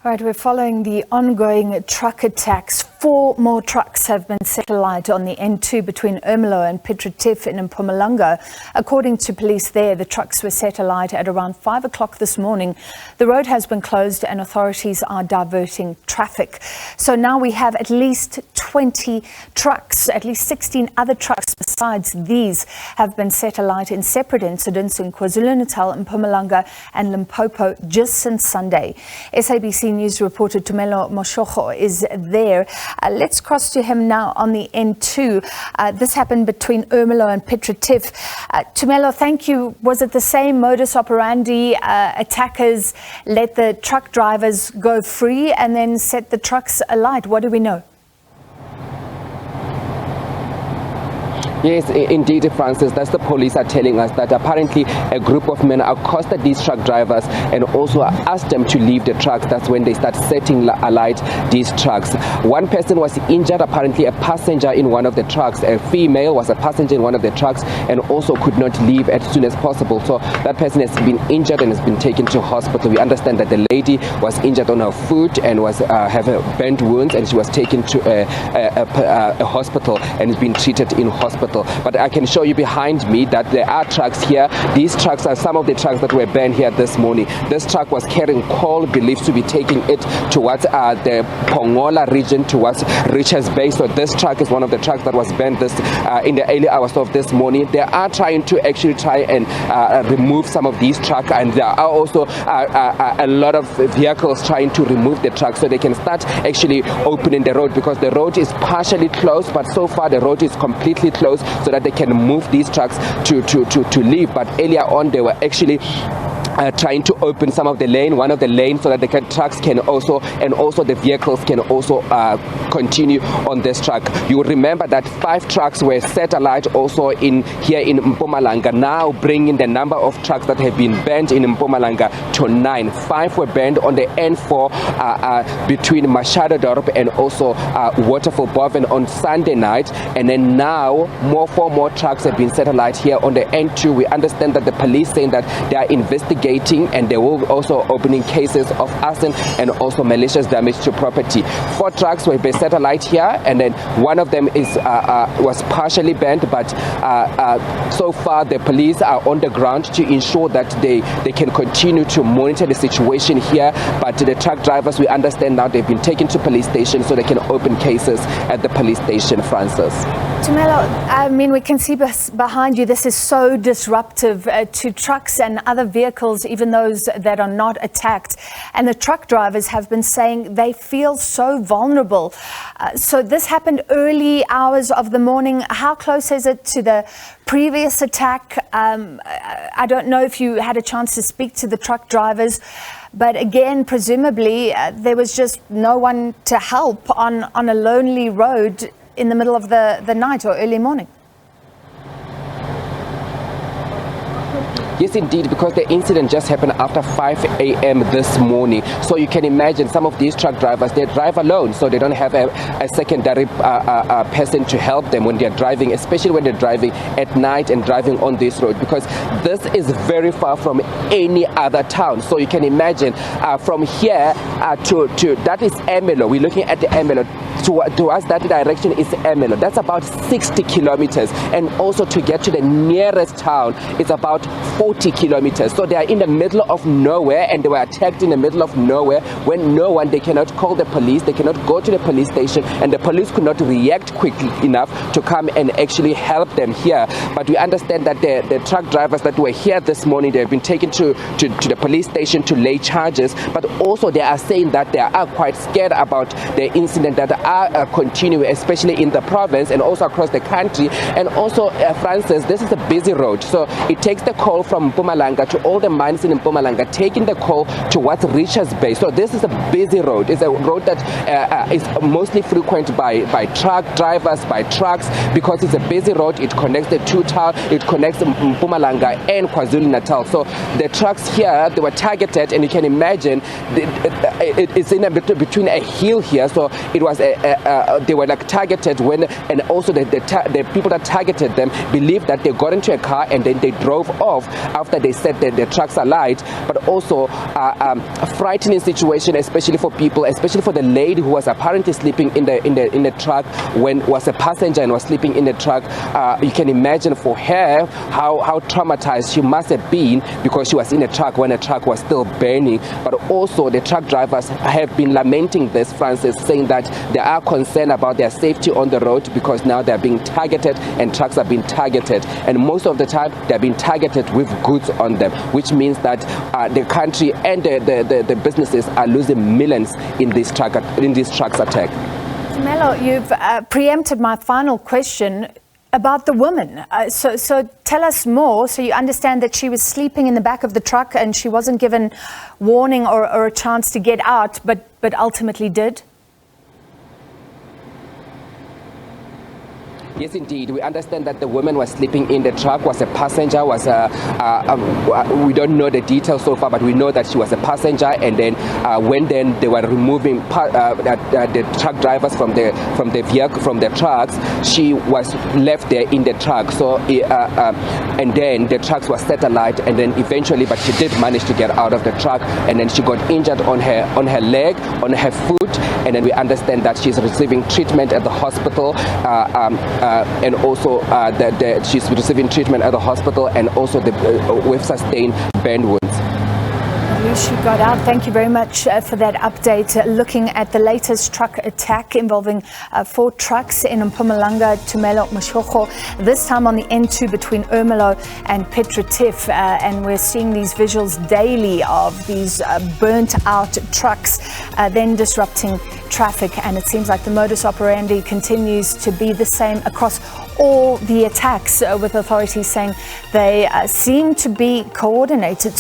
Right, we're following the ongoing truck attacks. 4 more trucks have been set alight on the N2 between Ermelo and Piet Retief in Mpumalanga. According to police there, the trucks were set alight at around 5 o'clock this morning. The road has been closed and authorities are diverting traffic. So now we have at least 20 trucks, at least 16 other trucks besides these have been set alight in separate incidents in KwaZulu-Natal, Mpumalanga and Limpopo just since Sunday. SABC News reporter Tumelo Machogo is there. Let's cross to him now on the N2. This happened between Ermelo and Piet Retief. Tumelo, thank you. Was it the same modus operandi? Attackers let the truck drivers go free and then set the trucks alight. What do we know? Yes, indeed, Francis. That's the police are telling us that apparently a group of men accosted these truck drivers and also asked them to leave the trucks. That's when they start setting alight these trucks. One person was injured, apparently a passenger in one of the trucks. A female was a passenger in one of the trucks and also could not leave as soon as possible. So that person has been injured and has been taken to hospital. We understand that the lady was injured on her foot and was having burnt wounds, and she was taken to a hospital and is being treated in hospital. But I can show you behind me that there are trucks here. These trucks are some of the trucks that were burned here this morning. This truck was carrying coal, believed to be taking it towards the Pongola region, towards Richards Bay. So this truck is one of the trucks that was burned this in the early hours of this morning. They are trying to actually try and remove some of these trucks, and there are also a lot of vehicles trying to remove the truck so they can start actually opening the road, because the road is partially closed, but so far the road is completely closed, so that they can move these trucks to leave. But earlier on they were actually trying to open some of the lane, one of the lanes, so that the trucks can also, and also the vehicles can also continue on this track. You will remember that 5 trucks were set alight also here in Mpumalanga, now bringing the number of trucks that have been burned in Mpumalanga to 9. 5 were burned on the N4 between Machogo and also Waterfall Boven on Sunday night, and then now 4 more trucks have been set alight here on the N2. We understand that the police saying that they are investigating and they will also opening cases of arson and also malicious damage to property. 4 trucks were set alight here, and then one of them was partially burned, but so far the police are on the ground to ensure that they can continue to monitor the situation here. But the truck drivers, we understand now, they've been taken to police station so they can open cases at the police station, Francis. Tumelo, I mean, we can see behind you, this is so disruptive to trucks and other vehicles, even those that are not attacked. And the truck drivers have been saying they feel so vulnerable. So this happened early hours of the morning. How close is it to the previous attack? I don't know if you had a chance to speak to the truck drivers, but again, presumably there was just no one to help on a lonely road in the middle of the night or early morning. Yes, indeed, because the incident just happened after 5 a.m. this morning. So you can imagine some of these truck drivers, they drive alone, so they don't have a secondary person to help them when they're driving, especially when they're driving at night and driving on this road, because this is very far from any other town. So you can imagine from here to that is Ermelo. We're looking at the Ermelo. Towards that direction is Ermelo. That's about 60 kilometers. And also to get to the nearest town, it's about 40 kilometers. So they are in the middle of nowhere, and they were attacked in the middle of nowhere when no one, they cannot call the police, they cannot go to the police station, and the police could not react quickly enough to come and actually help them here. But we understand that the truck drivers that were here this morning, they have been taken to the police station to lay charges, but also they are saying that they are quite scared about the incident that are continuing, especially in the province and also across the country. And also, Francis, this is a busy road, so it takes the call from Mpumalanga to all the mines in Mpumalanga, taking the call towards Richards Bay. So this is a busy road. It's a road that is mostly frequented by truck drivers, by trucks, because it's a busy road. It connects the 2 towns, it connects Mpumalanga and KwaZulu-Natal. So the trucks here, they were targeted, and you can imagine it's in between a hill here, so it was a they were like targeted when, and also the people that targeted them believed that they got into a car and then they drove off after they set the trucks alight. But also a frightening situation, especially for people, especially for the lady who was apparently sleeping in the truck when was a passenger and was sleeping in the truck. You can imagine for her how traumatized she must have been, because she was in a truck when the truck was still burning. But also the truck drivers have been lamenting this, Francis, saying that they are concerned about their safety on the road, because now they're being targeted and trucks are being targeted, and most of the time they're being targeted with goods on them, which means that the country and the businesses are losing millions in this trucks attack. Tumelo, you've preempted my final question about the woman. So tell us more. So you understand that she was sleeping in the back of the truck and she wasn't given warning or a chance to get out, but ultimately did? Yes, indeed. We understand that the woman was sleeping in the truck, was a passenger, we don't know the details so far, but we know that she was a passenger. And then when they were removing the truck drivers from the vehicle, from the trucks, she was left there in the truck. So and then the trucks were set alight, and then eventually, but she did manage to get out of the truck, and then she got injured on her leg, on her foot, and then we understand that she's receiving treatment at the hospital. And also she's receiving treatment at the hospital, and also with sustained burn wounds. At least she got out. Thank you very much for that update. Looking at the latest truck attack involving 4 trucks in Mpumalanga, Tumelo, Machogo, this time on the N2 between Ermelo and Piet Retief. And we're seeing these visuals daily of these burnt out trucks then disrupting traffic, and it seems like the modus operandi continues to be the same across all the attacks, with authorities saying they seem to be coordinated.